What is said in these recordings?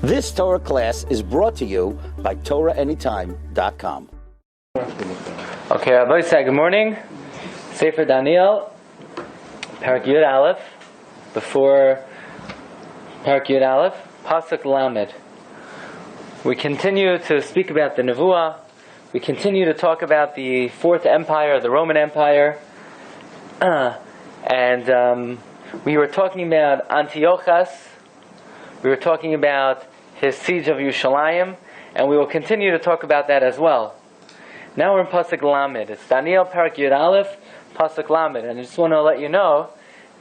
This Torah class is brought to you by TorahAnytime.com. Okay, Rabbi, good morning. Sefer Daniel, Perek Yud Aleph, before Perek Yud Aleph, Pasuk Lamed. We continue to speak about the Nevuah. We continue to talk about the Fourth Empire, the Roman Empire. And we were talking about Antiochus. We were talking about his siege of Yerushalayim. And we will continue to talk about that as well. Now we're in Pasuk Lamed. It's Daniel, Perek Yud Aleph, Pasuk Lamed. And I just want to let you know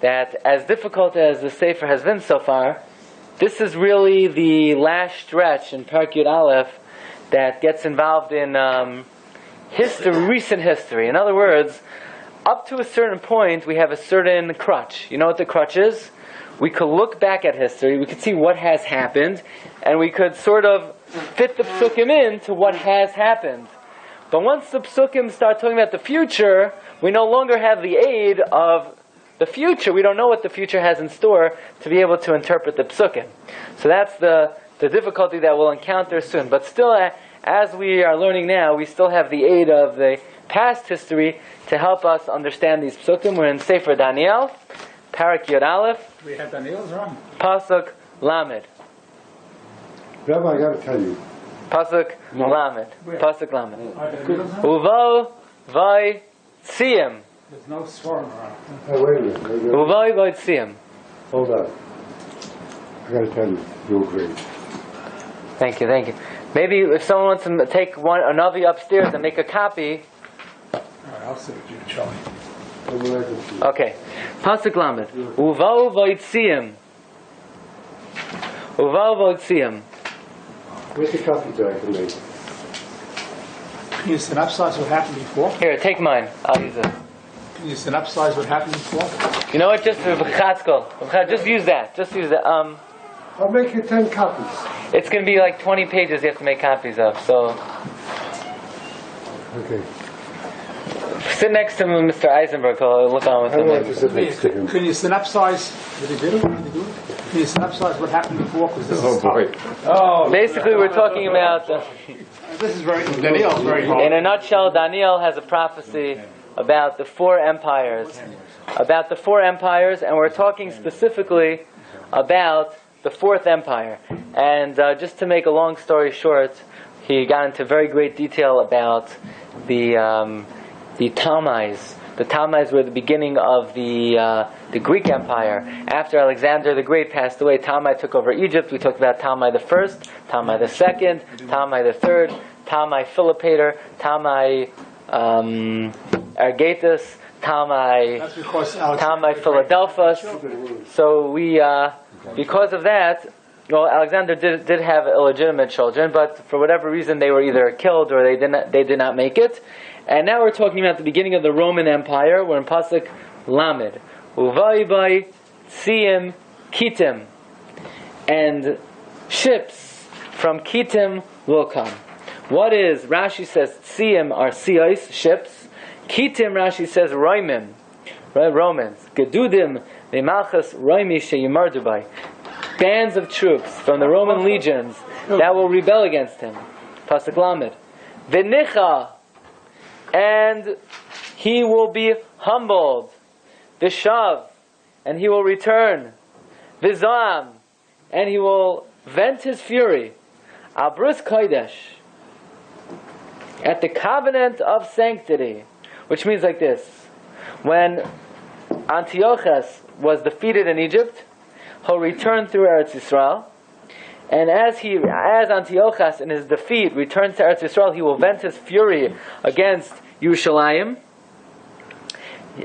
that as difficult as the Sefer has been so far, this is really the last stretch in Perek Yud Aleph that gets involved in recent history. In other words, up to a certain point, we have a certain crutch. You know what the crutch is? We could look back at history, we could see what has happened, and we could sort of fit the psukim into what has happened. But once the psukim start talking about the future, we no longer have the aid of the future. We don't know what the future has in store to be able to interpret the psukim. So that's the difficulty that we'll encounter soon. But still, as we are learning now, we still have the aid of the past history to help us understand these psukim. We're in Sefer Daniel, Perek Yud Aleph. We have Daniel's wrong. Pasuk Lamed. Rabbi, I got to tell you. Pasuk Lamed. Where? Pasuk Lamed. Uvo. Uvo Vai Tziyim. There's no swarm around. Oh, wait a minute. Uvo Vai Tziyim. Hold on. I got to tell you, you're great. Thank you. Maybe if someone wants to take a Navi upstairs and make a copy. All right, I'll sit with you, Charlie. Okay. Pasuk Lamed. Uvo Vai Tziyim. Uvo Vai Tziyim. Where's the coffee that I can make? Can you synopsize what happened before? Here, take mine. I'll use it. Can you synopsize what happened before? You know what? Just use that. Just use that. I'll make you 10 copies. It's going to be like 20 pages you have to make copies of. So Okay. sit next to Mr. Eisenberg. I'll look on with I don't like to him. sit next to him. Can you synopsize? Did he do it? Can you synopsize what happened before? Because this is tough. Oh, Basically, we're talking about. This is very. Daniel's very hard. In a nutshell, Daniel has a prophecy about the four empires. About the four empires, and we're talking specifically about the Fourth Empire. And just to make a long story short, he got into very great detail about the Talmais. The Talmais were the beginning of the Greek Empire. After Alexander the Great passed away, Talmai took over Egypt. We talked about Talmai the First, Talmai the Second, Talmai the Third, Talmai Philopator, Talmai Argatus, Talmai Philadelphus. So we, because of that, well, Alexander did have illegitimate children, but for whatever reason they were either killed or they did not make it. And now we're talking about the beginning of the Roman Empire. We're in Pasuk Lamed. Uvai Bai Tziyim Kitim. And ships from Kitim will come. What is, Rashi says, Tziyim are Siyos, ships. Kitim, Rashi says, Roimim, right, Romans. Gedudim, Memalchus, Roimi Sheyimardu Bai. Bands of troops from the Roman legions that will rebel against him. Pasuk Lamed. V'nicha, and he will be humbled. V'shav, and he will return. V'zoam, and he will vent his fury. Abrus Kodesh, at the covenant of sanctity, which means like this: when Antiochus was defeated in Egypt, he'll return through Eretz Yisrael, and as Antiochus in his defeat returns to Eretz Yisrael, he will vent his fury against Yerushalayim.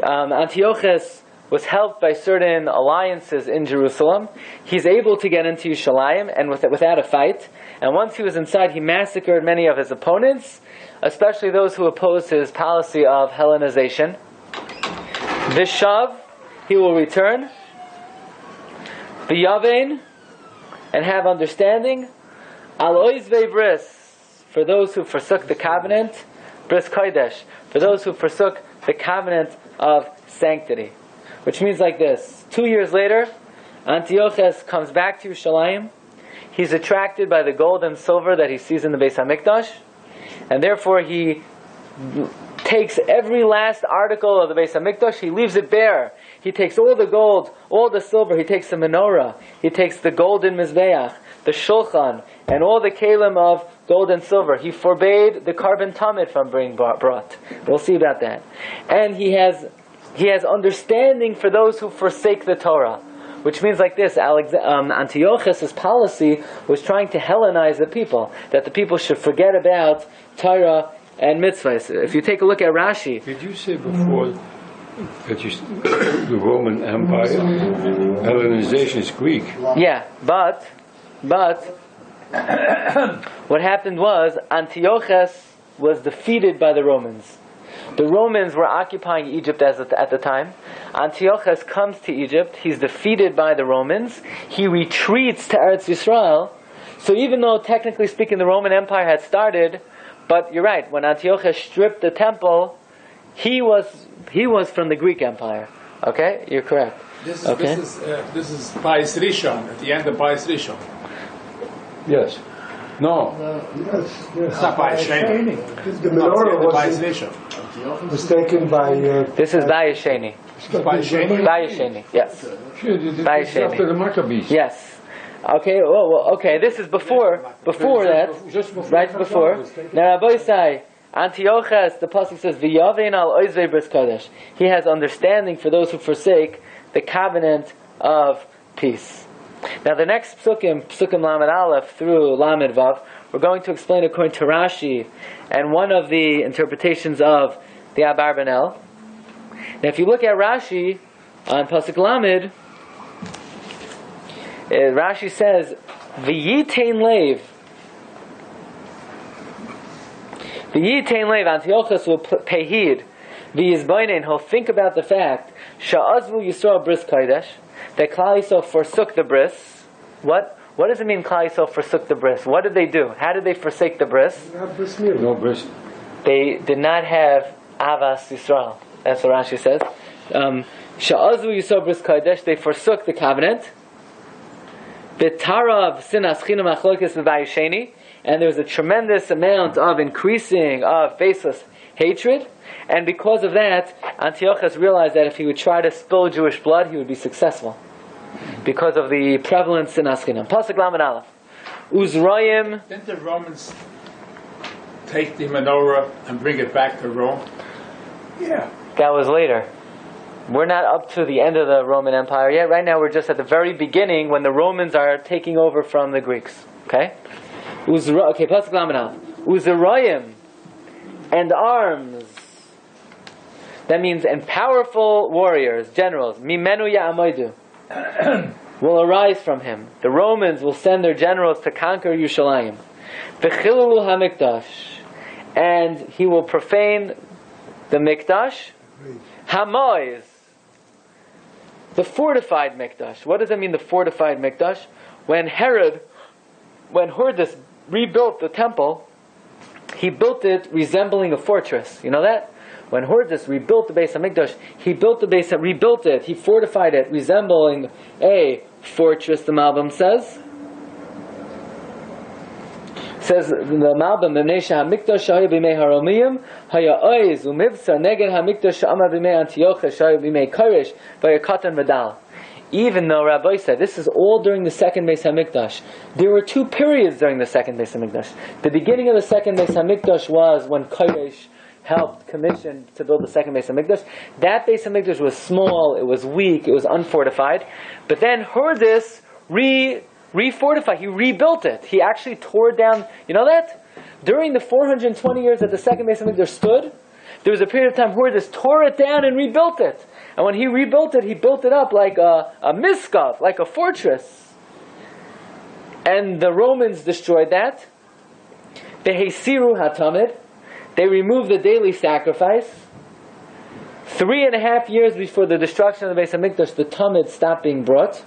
Antiochus was helped by certain alliances in Jerusalem. He's able to get into Yerushalayim and without a fight. And once he was inside, he massacred many of his opponents, especially those who opposed his policy of Hellenization. Vishav, he will return. V'yavein, and have understanding. Al oizvei bris, for those who forsook the covenant. Bris kodesh, for those who forsook the covenant of sanctity. Which means like this: 2 years later, Antiochus comes back to Yerushalayim. he's attracted by the gold and silver that he sees in the Beis HaMikdash, and therefore he takes every last article of the Beis HaMikdash, he leaves it bare. He takes all the gold, all the silver, he takes the menorah, he takes the golden mizbeach, the shulchan, and all the kalim of gold and silver. He forbade the carbon tamid from being brought. We'll see about that. And he has understanding for those who forsake the Torah. Which means like this, Antiochus' policy was trying to Hellenize the people, that the people should forget about Torah and mitzvahs. If you take a look at Rashi... Did you say before that the Roman Empire, Hellenization is Greek? Yeah, but what happened was Antiochus was defeated by the Romans. The Romans were occupying Egypt at the time. Antiochus comes to Egypt. He's defeated by the Romans. He retreats to Eretz Yisrael. So even though technically speaking the Roman Empire had started, but you're right, when Antiochus stripped the temple, he was from the Greek Empire. Okay? You're correct. This is Bais Rishon, at the end of Bais Rishon. Yes. No. It's not Bais Sheni. The menorah Bais Rishon. was taken by... This is Bais Sheni. Bais Sheni? Bais Sheni, yes. Bais Sheni. After the Maccabees. Yes. Okay, okay, this is before that, right before. Now Rabbi say, Antiochus, the pasuk says, V'yavein al oizvei bris kodesh. He has understanding for those who forsake the covenant of peace. Now the next psukim Lamed Aleph through Lamed Vav, we're going to explain according to Rashi and one of the interpretations of the Abarbanel. Now if you look at Rashi on pasuk Lamed, Rashi says, V'yitain leiv. V'yitain leiv, Antiochus will pay heed. V'yizbainen, he'll think about the fact, Sha'azvu Yisrael bris kodesh, that Klal Yisrael forsook the bris. What does it mean Klal Yisrael forsook the bris? What did they do? How did they forsake the bris? No bris. They did not have Avas Yisrael. That's what Rashi says. Sha'azvu Yisrael bris kodesh, they forsook the covenant. B'tarav sinas chinam achlokes v'vayisheni, and there was a tremendous amount of increasing of baseless hatred, and because of that, Antiochus realized that if he would try to spill Jewish blood, he would be successful, because of the prevalent sinas chinam. Pasuk Lamed Aleph. Uzrayim. Didn't the Romans take the menorah and bring it back to Rome? Yeah. That was later. We're not up to the end of the Roman Empire yet. Right now we're just at the very beginning when the Romans are taking over from the Greeks. Okay? Pasuk Lamed Aleph. Uzrayim and arms. That means, and powerful warriors, generals, Mimenu Ya'amoidu, will arise from him. The Romans will send their generals to conquer Yerushalayim. V'chilulu HaMikdash, and he will profane the Mikdash. Hamois, the fortified Mikdash. What does it mean, the fortified Mikdash? When Hordus rebuilt the temple, he built it resembling a fortress. You know that? When Hordus rebuilt the Beis HaMikdash, he rebuilt it, he fortified it, resembling a fortress, the Malbim says. Says the Malbim, B'nei HaMikdash shaya b'mei haromiyim, haya oiz u'mivsa neged HaMikdash sha'ama b'mei Antiochus shaya b'mei Koresh, v'yakatan v'dal. Even though Rabbi said, this is all during the second Beis HaMikdash. There were two periods during the second Beis HaMikdash. The beginning of the second Beis HaMikdash was when Koresh helped commission to build the second Beis HaMikdash. That Beis HaMikdash was small, it was weak, it was unfortified. But then Hordus refortified, he rebuilt it. He actually tore down, you know that? During the 420 years that the second Beis HaMikdash stood, there was a period of time Hordus tore it down and rebuilt it. And when he rebuilt it, he built it up like a miskav, like a fortress. And the Romans destroyed that. Behesiru hatamid. They removed the daily sacrifice. 3.5 years before the destruction of the Beis HaMikdash, the Tamid stopped being brought.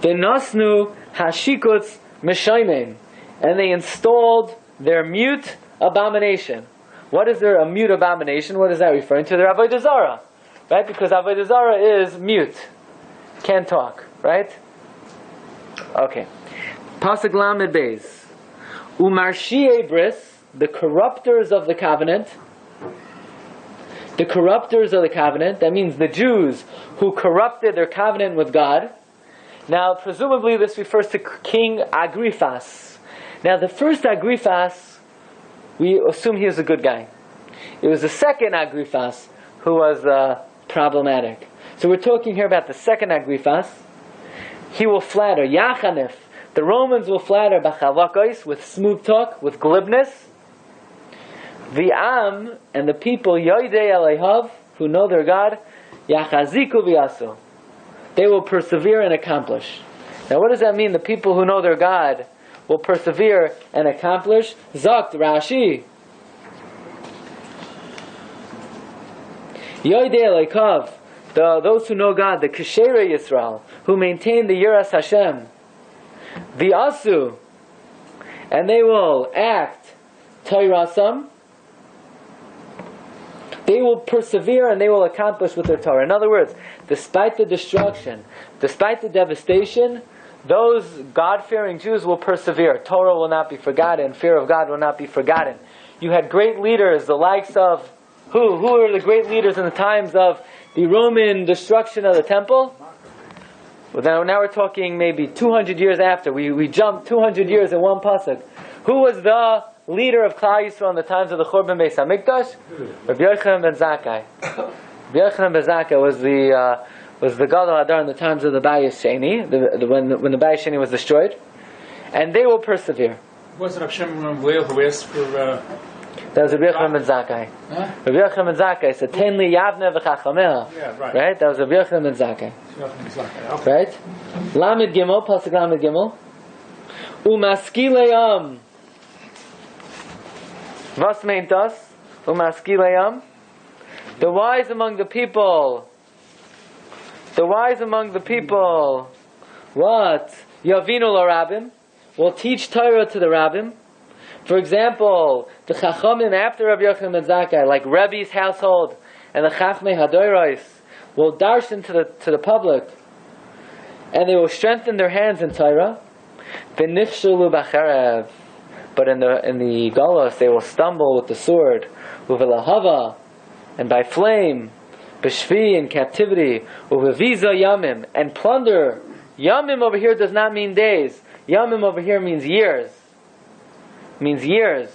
V'nasnu hashikuts meshaymein, and they installed their mute abomination. What is a mute abomination? What is that referring to? The Avodah Zarah, right? Because Avodah Zarah is mute, can't talk, right? Okay. Pasuk Lamed Beis. Umarshie bris, the corrupters of the covenant. The corrupters of the covenant, that means the Jews who corrupted their covenant with God. Now, presumably this refers to King Agrippas. Now, the first Agrippas, we assume he was a good guy. It was the second Agrippas who was problematic. So we're talking here about the second Agrippas. He will flatter, Yachanif. The Romans will flatter Bachalakos, with smooth talk, with glibness. The Am and the people, Yoidei Alehav, who know their God, Yachaziku v'yasu. They will persevere and accomplish. Now what does that mean? The people who know their God will persevere and accomplish. Zakt Rashi. Yoidei Alehav, those who know God, the Kesherei Yisrael, who maintain the Yiras Hashem. The Asu, and they will act Torasam. They will persevere and they will accomplish with their Torah. In other words, despite the destruction, despite the devastation, those God-fearing Jews will persevere. Torah will not be forgotten. Fear of God will not be forgotten. You had great leaders, the likes of who? Who were the great leaders in the times of the Roman destruction of the temple? Well, now we're talking maybe 200 years after. We jumped 200 years in one pasuk. Who was the leader of Klal Yisrael in the times of the Churban Beis Hamikdash? Rabbi Yochanan ben Zakkai. Rabbi Yochanan ben Zakkai was the Gadol Hadar in the times of the Bayis Sheni, when the Bayis Sheni was destroyed, and they will persevere. Was it Rav Shimon Gamliel who asked for? That was Rabbi Yochanan ben Zakkai. Huh? Rabbi Yochanan ben Zakkai said, "Ten li Yavne v'chachameha." Yeah, right. Right? That was Rabbi Yochanan ben Zakkai. Okay. Right? Lamed Gimel, pasuk Lamed Gimel. Umaskileyam. Was meint das? Umaskileyam. The wise among the people. The wise among the people. What? Yavinu l'Rabbim. Will teach Torah to the Rabbim. For example, the Chachamim after Rabbi Yochanan ben Zakkai, like Rebbe's household and the Chachmei Hadoros, will darshan to the public, and they will strengthen their hands in Torah. V'nifshulu b'cherev, but in the Golos they will stumble with the sword, u'v'lahava, and by flame, b'shvi, in captivity, u'v'viza yamim, and plunder. Yamim over here does not mean days. Yamim over here means years. Means years.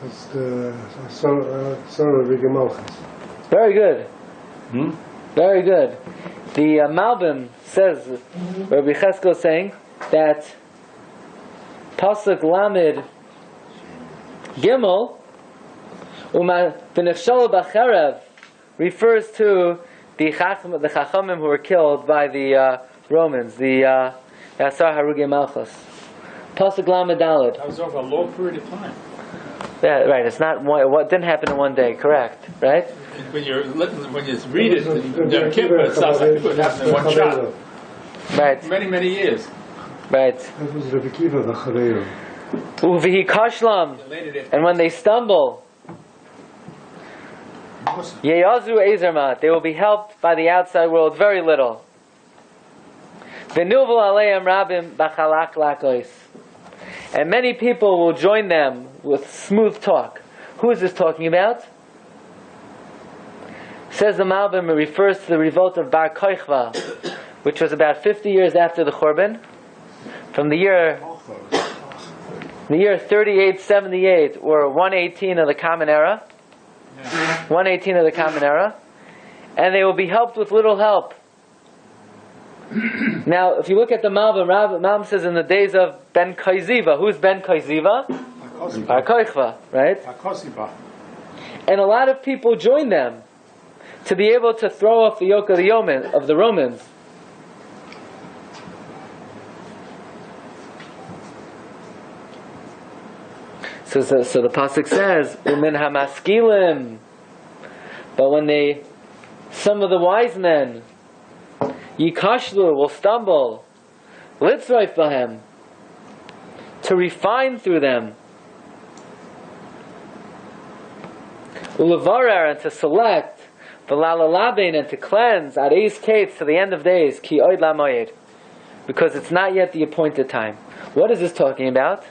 That's the son of Rabbi Malchus. Very good. Very good. The Malbim says, Rabbi Cheskel is saying that Pasuk Lamed Gimel V'nefshal b'cherev refers to the Chachamim who were killed by the Romans, the Yasar Harugei Malchus. Pasuk Lamed Daled. That was over a long period of time. Yeah, right. It's not what didn't happen in one day. Correct, right? When you read it, the Kippur, it sounds like it would happen in one shot. Right. Many years. Right. That was Rabbi Kiva the Chareim. Uvihi kashlam, and when they stumble, yeyazu ezermat, they will be helped by the outside world very little. V'nuvu aleim rabim b'chalak lakois, and many people will join them with smooth talk. Who is this talking about? Says the Malbim, it refers to the revolt of Bar Kochva, which was about 50 years after the Churban, from the year 3878 or 118 of the Common Era. 118 of the Common Era, and they will be helped with little help. Now, if you look at the Malbim, Malbim says in the days of Ben Kaiziva. Who's Ben Kaiziva? Bar Kochva, right? And a lot of people joined them to be able to throw off the yoke of the Romans. So the pasuk says, "Umin hamaskilim," but when some of the wise men, yikashlu, will stumble, litzroif bahem, to refine through them, ulavarer, and to select, v'lalalabein, and to cleanse, areis kates, to the end of days, ki oid lamoyed, because it's not yet the appointed time. What is this talking about?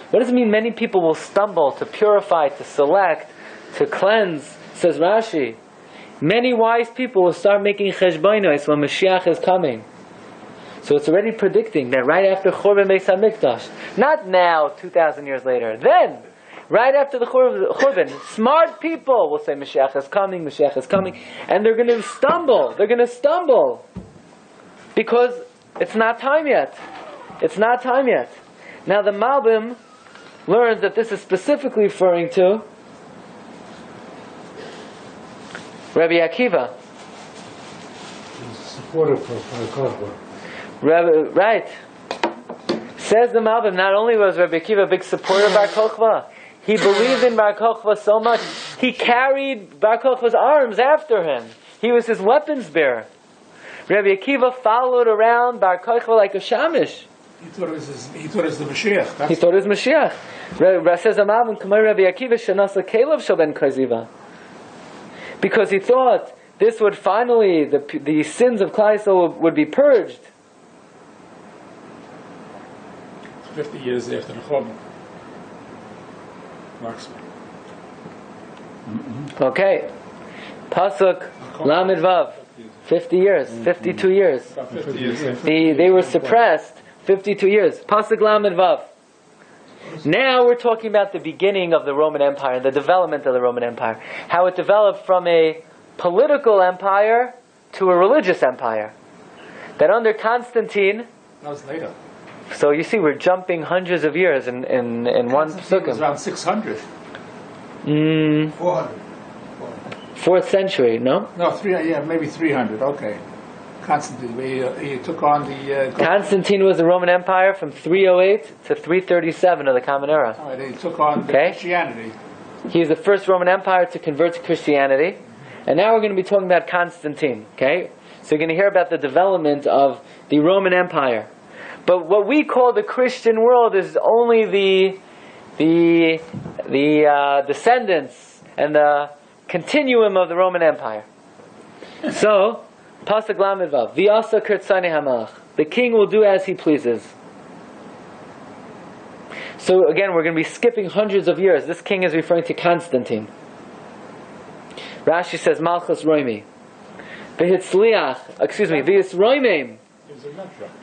What does it mean many people will stumble to purify, to select, to cleanse? Says Rashi, many wise people will start making cheshbonos when Mashiach is coming. So it's already predicting that right after Churban Beis HaMikdash, not now, 2,000 years later, then, right after the Churban, smart people will say Mashiach is coming, Mashiach is coming, and they're going to stumble. They're going to stumble because it's not time yet. It's not time yet. Now the Malbim learns that this is specifically referring to Rabbi Akiva. Supportive of Kochba. Right. Says the Malbim, not only was Rabbi Akiva a big supporter of Bar Kochba, he believed in Bar Kochba so much, he carried Bar Kochba's arms after him. He was his weapons bearer. Rabbi Akiva followed around Bar Kochba like a shamish. He thought it was the Mashiach. He thought it was Mashiach. Says the Malbim, Kamei Rabbi Akiva shenasa kelev shel ben Koziva. Because he thought this would finally, the sins of Klal Yisrael would be purged. 50 years after the Churban. Okay. Pasuk Lamed Vav. 50 years, 52 years. 50 years. They were suppressed 52 years. Pasuk Lamed Vav. Now we're talking about the beginning of the Roman Empire, the development of the Roman Empire. How it developed from a political empire to a religious empire. That under Constantine... That was later. So you see, we're jumping hundreds of years in one Constantine was psukim. around 600. 400. 4th century, no? No, maybe 300, okay. Constantine, he took on the... Constantine was the Roman Empire from 308 to 337 of the Common Era. All right, he took on Okay. Christianity. He's the first Roman Empire to convert to Christianity. And now we're going to be talking about Constantine. Okay? So you're going to hear about the development of the Roman Empire. But what we call the Christian world is only the descendants and the continuum of the Roman Empire. So, Pasuk Lamed Vav, V'asa Kirtzani Hamalach. The king will do as he pleases. So again, we're going to be skipping hundreds of years. This king is referring to Constantine. Rashi says, Malchus Roimi. V'his Roimim.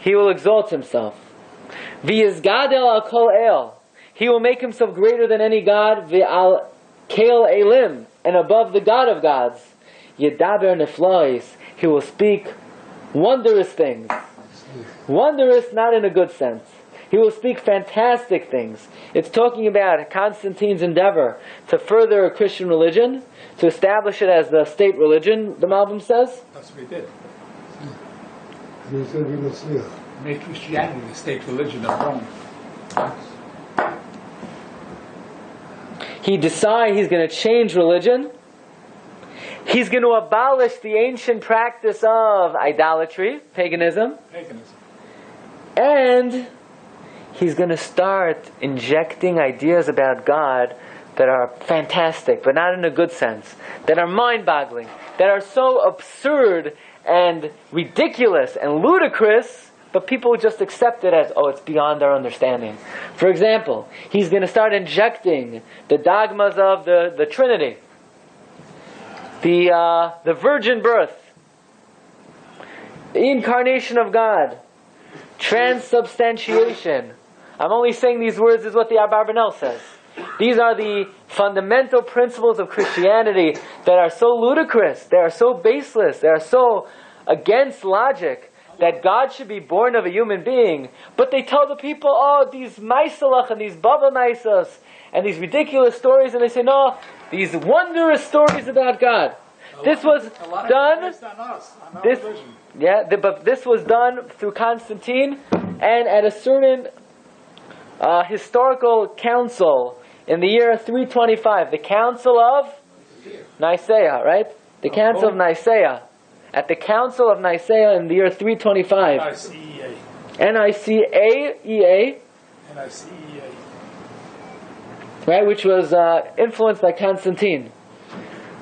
He will exalt himself. V'yizgadel al kol el. He will make himself greater than any god. V'al keil elim. And above the God of gods. Yedaber neflois. He will speak wondrous things. Wondrous, not in a good sense. He will speak fantastic things. It's talking about Constantine's endeavor to further a Christian religion, to establish it as the state religion, the Malbim says. That's what he did. He said we must live. Made Christianity the state religion of Rome. He decides he's going to change religion. He's going to abolish the ancient practice of idolatry, paganism. And he's going to start injecting ideas about God that are fantastic, but not in a good sense, that are mind-boggling, that are so absurd and ridiculous and ludicrous, but people just accept it as, oh, it's beyond our understanding. For example, he's going to start injecting the dogmas of the Trinity, the virgin birth, the incarnation of God, transubstantiation. I'm only saying these words is what the Abarbanel says. These are the fundamental principles of Christianity that are so ludicrous, they are so baseless, they are so against logic, that God should be born of a human being. But they tell the people, oh, these maisalach and these baba maisas and these ridiculous stories, and they say, no, these wondrous stories about God. This was done. But this was done through Constantine, and at a certain historical council in the year 325, the Council of Nicaea, right? The Council of Nicaea. At the Council of Nicaea in the year 325. Nicaea. Right, which was influenced by Constantine.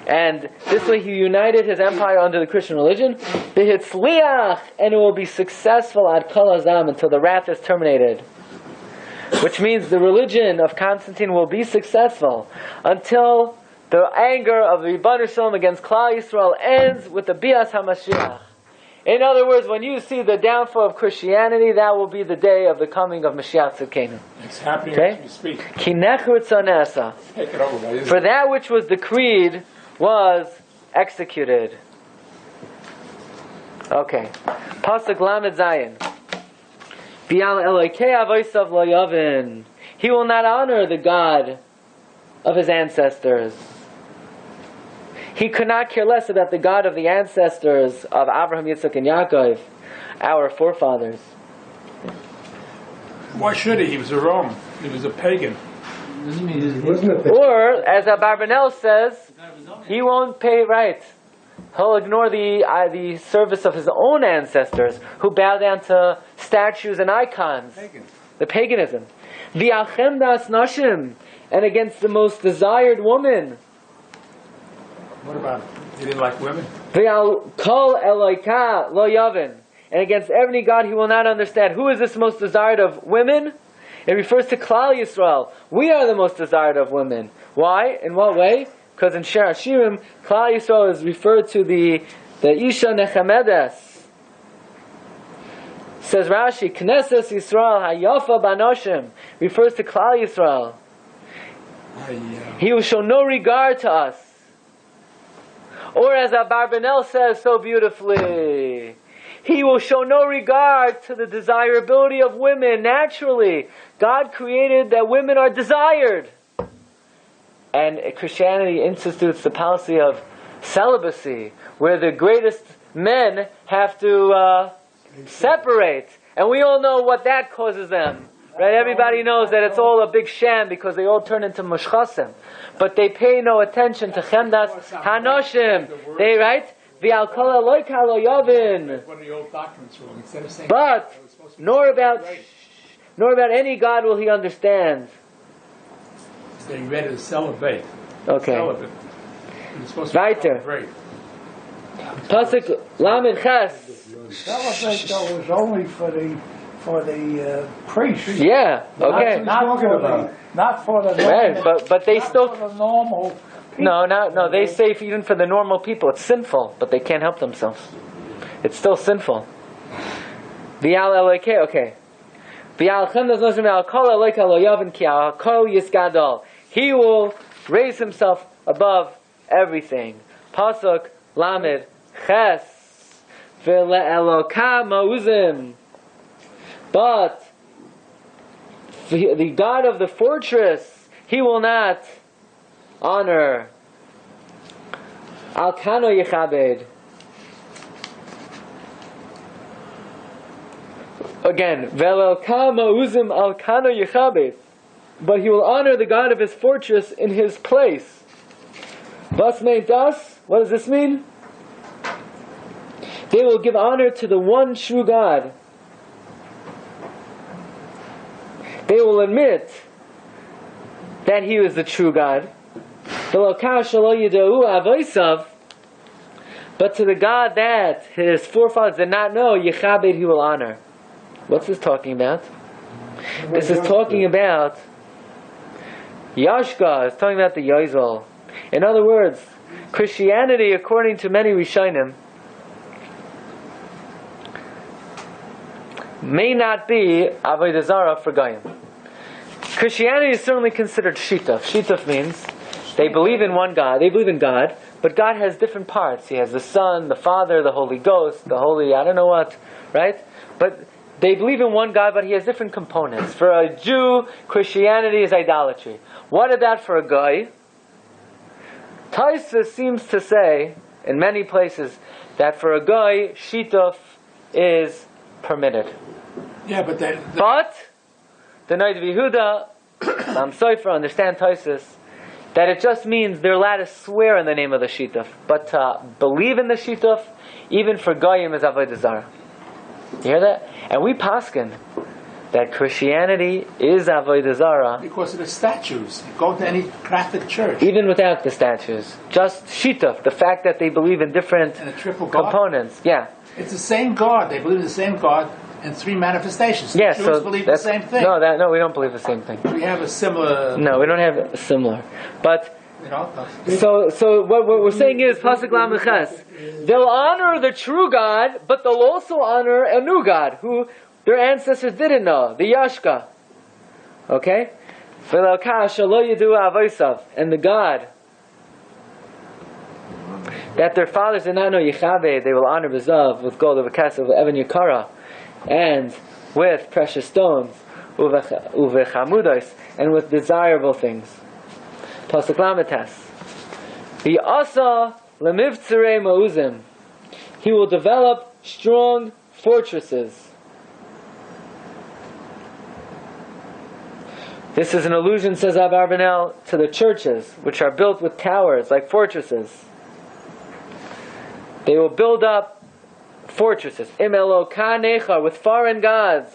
And this way he united his empire under the Christian religion. V'hitzliach, and it will be successful ad kol hazam, until the wrath is terminated. Which means the religion of Constantine will be successful until the anger of the Rebbeinu Shalom against Klal Yisrael ends with the Bias HaMashiach. In other words, when you see the downfall of Christianity, that will be the day of the coming of Mashiach Tzidkenu. It's happening as we speak. Ki nechur tzanesa. Take it over. For that which was decreed was executed. Okay. Pasuk Lamed Zayin. Bial Elokei Avosav Lo Yavin. He will not honor the God of his ancestors. He could not care less about the God of the ancestors of Abraham, Yitzchak, and Yaakov, our forefathers. Why should he? He was a Roman. He was a pagan. Or, as Abarbanel says, he won't pay right. He'll ignore the service of his own ancestors, who bow down to statues and icons. The paganism. V'alchem das nashim, and against the most desired woman. What about it? He didn't like women? V'al kol Eloka lo yavin, and against every god he will not understand. Who is this most desired of women? It refers to Klal Yisrael. We are the most desired of women. Why? In what way? Because in Shir Hashirim, Klal Yisrael is referred to the Isha Nechamedes. Says Rashi, Knesses Yisrael Hayafa Banoshim, refers to Klal Yisrael. He will show no regard to us. Or as Abarbanel says so beautifully, he will show no regard to the desirability of women. Naturally, God created that women are desired. And Christianity institutes the policy of celibacy, where the greatest men have to separate. And we all know what that causes them. Right? Everybody knows that it's all a big sham because they all turn into mushchasim. But they pay no attention to chemdas hanoshim. They, right? V'al kol Eloka lo yavin. But nor about any God will he understand. They read it celibate. Okay. Celibate. Weiter. Pasuk Lamed Ches. Celibate though was only for the priests. Yeah. Okay. Not for the Right, but they still. for the normal people. No. They say even for the normal people, it's sinful, but they can't help themselves. It's still sinful. V'al Elokei. Okay. V'al Chemdas Noshim Al Kol Eloka Lo Yavin Ki Al Kol Yisgadol. He will raise himself above everything. Pasuk Lamed Ches. V'le'eloka Ma'uzim. But the God of the fortress, he will not honor. Al Kano Yechabed. Again, Ve'eloka Ma'uzim Al Kano Yechabed. But he will honor the God of his fortress in his place. Thus made us. What does this mean? They will give honor to the one true God. They will admit that he is the true God. But to the God that his forefathers did not know, Yechabed he will honor. What's this talking about? This is talking about Yashka. It's talking about the Yozel. In other words, Christianity, according to many Rishonim, may not be Avodah Zarah for Goyim. Christianity is certainly considered Shituf. Shituf means they believe in one God. They believe in God, but God has different parts. He has the Son, the Father, the Holy Ghost, the Holy I don't know what, right? But they believe in one God, but he has different components. For a Jew, Christianity is idolatry. What about for a Goy? Taisa seems to say, in many places, that for a Goy, Shituf is permitted. Yeah, but the Noid Yehuda, Sefer, understand Tosis, that it just means they're allowed to swear in the name of the Shituf, but to believe in the Shituf, even for Goyim, is Avodah Zarah. You hear that? And we paskin that Christianity is Avodah Zarah. Because of the statues. You go to any Catholic church. Even without the statues. Just Shituf, the fact that they believe in different And a triple God. components. Yeah. It's the same God. They believe in the same God in 3 manifestations. Yeah, Jews so believe the same thing. No, we don't believe the same thing. We have a similar. No, we don't have a similar. But You know, so what we're saying is Pasuk Lamed Ches. They'll honor the true God, but they'll also honor a new God who their ancestors didn't know, the Yashka. Okay? And the God that their fathers did not know, Yechaveh, they will honor Bezav with gold of a castle of Evan Yakara, and with precious stones, Uvechamudos, and with desirable things. Pasuk Lamed Tes. The Asa Lemivtzerei Ma'uzim. He will develop strong fortresses. This is an allusion, says Abarbanel, to the churches, which are built with towers, like fortresses. They will build up fortresses. Imelo Kanecha, with foreign gods.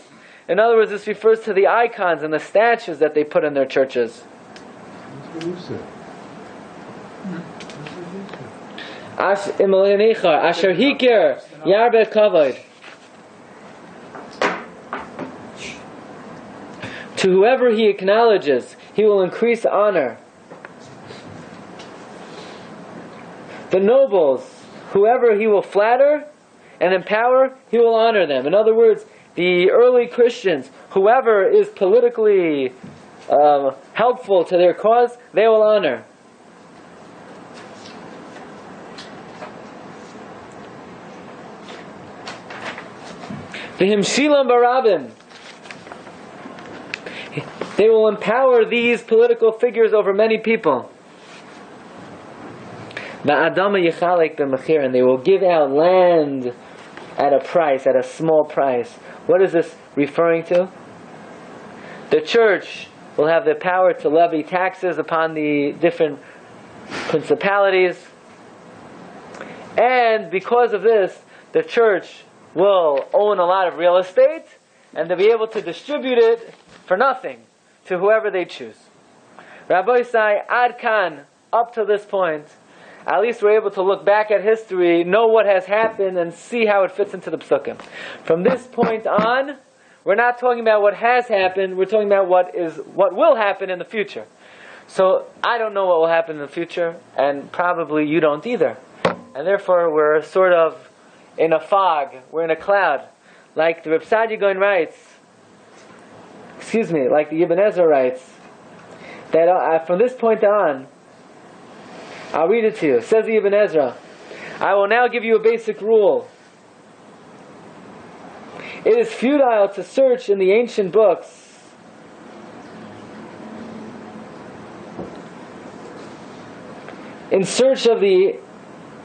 In other words, this refers to the icons and the statues that they put in their churches. Asher Hikir, Yarbe Kavod. To whoever he acknowledges, he will increase honor. The nobles, whoever he will flatter and empower, he will honor them. In other words, the early Christians, whoever is politically helpful to their cause, they will honor. V'himshilam barabim. They will empower these political figures over many people. And they will give out land at a price, at a small price. What is this referring to? The church will have the power to levy taxes upon the different principalities. And because of this, the church will own a lot of real estate, and they'll be able to distribute it for nothing to whoever they choose. Rabbi say, Ad Kan, up to this point, at least we're able to look back at history, know what has happened, and see how it fits into the Psukim. From this point on, we're not talking about what has happened, we're talking about what will happen in the future. So, I don't know what will happen in the future, and probably you don't either. And therefore, we're sort of in a fog, we're in a cloud. Like the Reb Saadia Gaon writes, like the Ibn Ezra writes, that from this point on, I'll read it to you. Says the Ibn Ezra, I will now give you a basic rule. It is futile to search in the ancient books in search of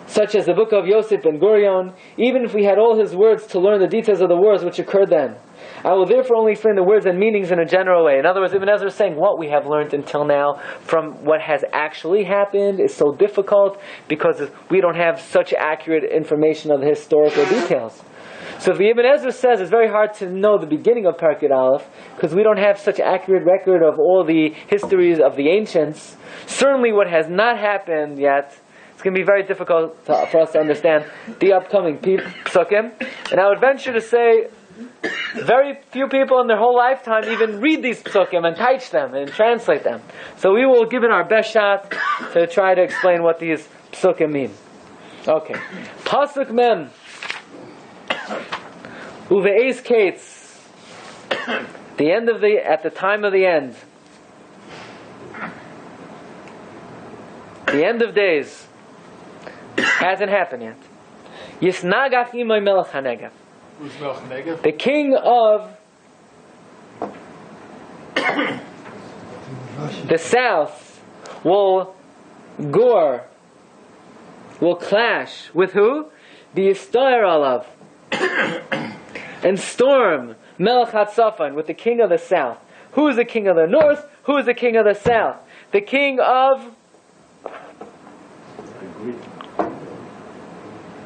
such as the book of Yosef ben Gurion, even if we had all his words to learn the details of the wars which occurred then. I will therefore only explain the words and meanings in a general way. In other words, Ibn Ezra is saying what we have learned until now from what has actually happened is so difficult because we don't have such accurate information of the historical details. So if the Ibn Ezra says it's very hard to know the beginning of Perek Aleph because we don't have such accurate record of all the histories of the ancients, certainly what has not happened yet, it's going to be very difficult for us to understand the upcoming psukim. And I would venture to say very few people in their whole lifetime even read these psukim and teach them and translate them. So we will give it our best shot to try to explain what these psukim mean. Okay. Pasuk Mem. Uve'ez Kates. At the time of the end. The end of days. Hasn't happened yet. Yisnagach imay melech hanegev. Who's Melech Negev? The king of the south will clash with who? The Yistair Alav. And storm Melech HaTzafon with the king of the south. Who is the king of the north? Who is the king of the south? The king of...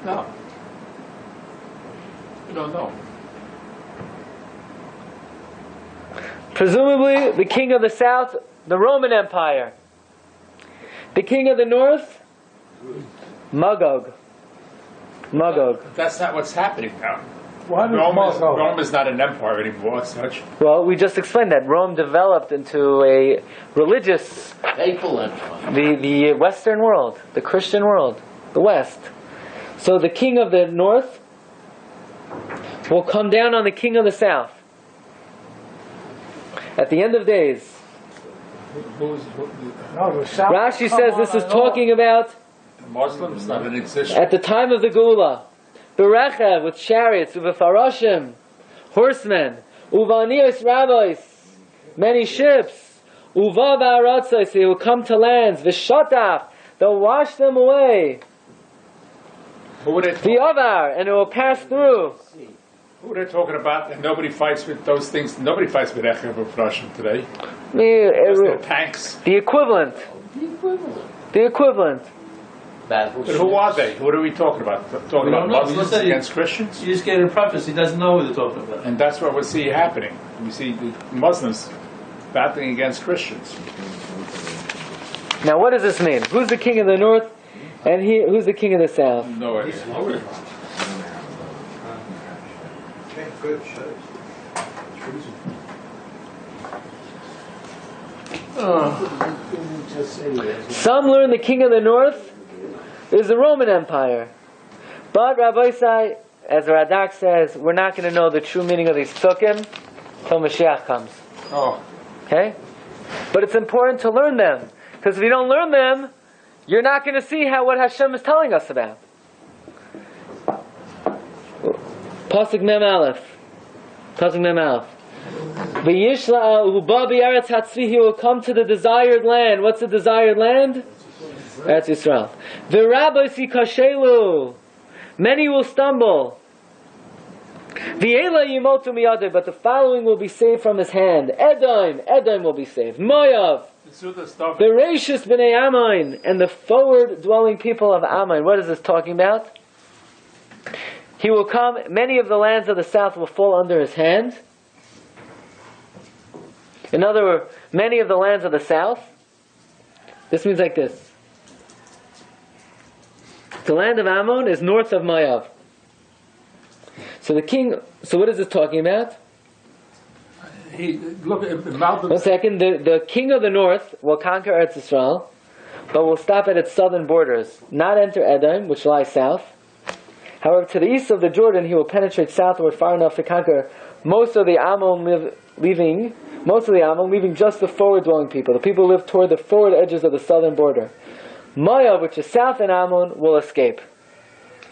No. You don't know. Presumably, the king of the south, the Roman Empire. The king of the north, Magog. Magog. That's not what's happening now. Magog? Rome is not an empire anymore as such. Well, we just explained that Rome developed into a religious, the Western world, the Christian world, the West. So the king of the north will come down on the king of the south. At the end of days. Rashi says this is talking about Muslims not in existence. at the time of the Geula. Berechev with chariots, uvefarashim, horsemen, uvanios rabbis, many ships, uva va'aratzos, they will come to lands, v'shatach, they'll wash them away. The avar, and it will pass through. Who are they talking about? And nobody fights with those things. Nobody fights with Echev or Russian today. There's no tanks. The equivalent. The equivalent. But who are they? What are we talking about? Talking about Muslims against Christians? You just get a preface. He doesn't know what they're talking about. And that's what we see happening. We see the Muslims battling against Christians. Now, what does this mean? Who's the king of the north, and who's the king of the south? No idea. Some learn the king of the north is the Roman Empire. But Rabbi Sai, as the Radak says, we're not going to know the true meaning of these psukim till Mashiach comes. Oh. Okay? But it's important to learn them. Because if you don't learn them, you're not going to see what Hashem is telling us about. Pasuk Mem Aleph. Pasuk Mem Aleph. V'yishla uba b'aretz hatzvi, he will come to the desired land. What's the desired land? Eretz Yisrael. V'rabbos yikashelu, many will stumble. V'ela yimotu miyadeh, but the following will be saved from his hand. Edom will be saved. Moav, the Reishis b'nei Ammon, and the forward-dwelling people of Ammon. What is this talking about? He will come, many of the lands of the south will fall under his hand. In other words, many of the lands of the south, this means like this. The land of Ammon is north of Moav. So what is this talking about? One second, the king of the north will conquer Eretz Yisrael, but will stop at its southern borders, not enter Edom, which lies south. However, to the east of the Jordan, he will penetrate southward far enough to conquer most of the Ammon, leaving just the forward-dwelling people. The people who live toward the forward edges of the southern border. Moav, which is south in Ammon, will escape.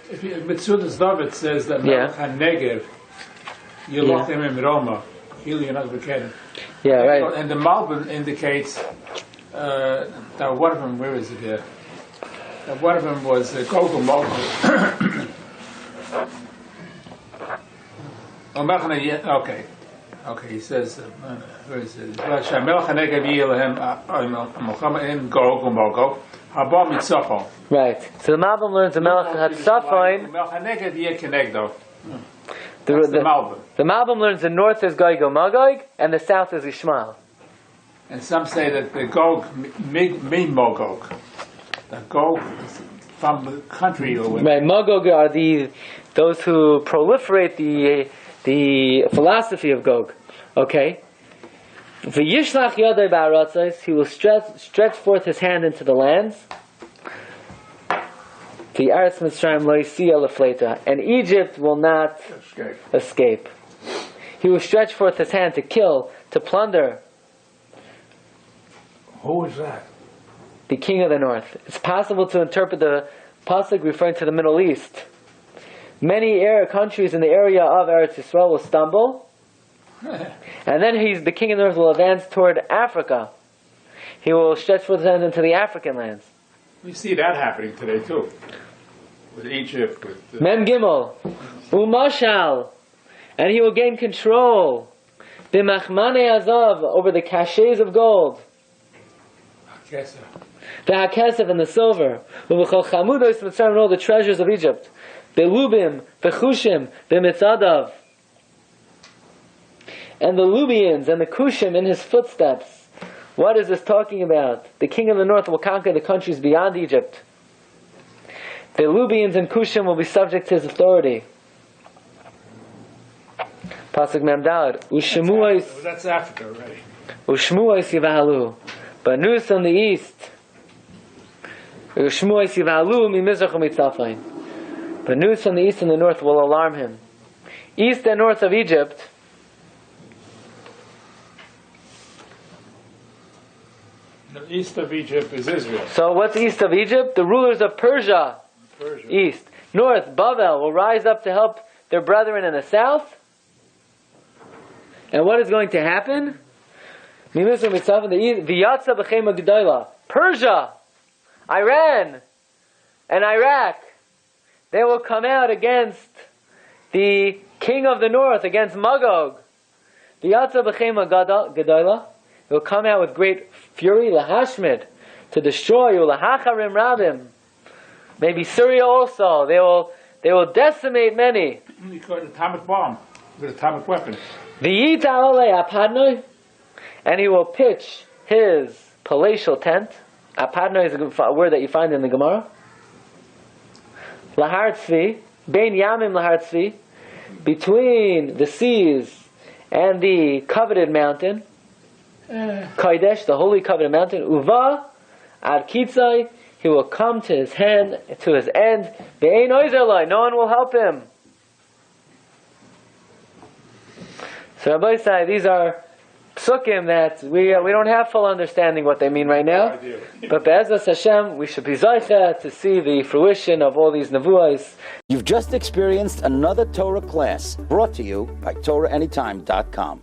If Mitzudas David says that Negev, Yelochem in Roma, yeah, right. And the Malbim indicates that one of them, where is it here? That one of them was Gog and Magog. Okay, he says, where is it? Right. So the Malbim learns the Melech HaTzafoin. The Malbim learns the north is Gog and Magog, and the south is Ishmael. And some say that the Gog mean Magog. The Gog from the country or whatever. Right. Magog are those who proliferate the philosophy of Gog. Okay. V'yishlach yodei ba'aratzos, he will stretch forth his hand into the lands. The Eretz Mitzrayim lo yisiya lefleita, and Egypt will not escape. He will stretch forth his hand to kill, to plunder. Who is that? The king of the north. It's possible to interpret the pasuk referring to the Middle East. Many countries in the area of Eretz Yisrael will stumble, and then the king of the north will advance toward Africa. He will stretch forth his hand into the African lands. We see that happening today too, with Egypt, with Mem Gimel, Umashal, and he will gain control. B'machmane Azav, over the caches of gold. The Hakesef and the silver. V'chol chamudos Mitzrayim, and all the treasures of Egypt. Belubim, Bechushim, B'mitzadav. and the Lubians and the Cushim in his footsteps. What is this talking about? The king of the north will conquer the countries beyond Egypt. The Lubians and Cushim will be subject to his authority. Pasuk Mem Daled. That's Africa already. Ushmuos yivahalu. Banus on the east. Ushmuos yivahalu mimizrach u'mitzafain. Banus on the east and the north will alarm him. East and north of Egypt. The east of Egypt is Israel. So what's east of Egypt? The rulers of Persia. East. North, Babel will rise up to help their brethren in the south. And what is going to happen? Persia, Iran, and Iraq, they will come out against the king of the north, against Magog. They will come out with great fury, lahashmid, to destroy you, lahacharim rabim. Maybe Syria also. They will decimate many. You call it an atomic bomb, with an atomic weapon. And he will pitch his palatial tent. Apadno is a word that you find in the Gemara. Lahar Tzvi, Bein Yamim Lahar Tzvi, between the seas and the coveted mountain, Kaidesh, the holy coveted mountain, Uva, Ad Kitzai, he will come to his end. Be'ein oizerlai, no one will help him. So Rabbi said these are psukim that we don't have full understanding what they mean right now. But Be'ezus Hashem, we should be zaycha to see the fruition of all these nevuos. You've just experienced another Torah class brought to you by TorahAnytime.com.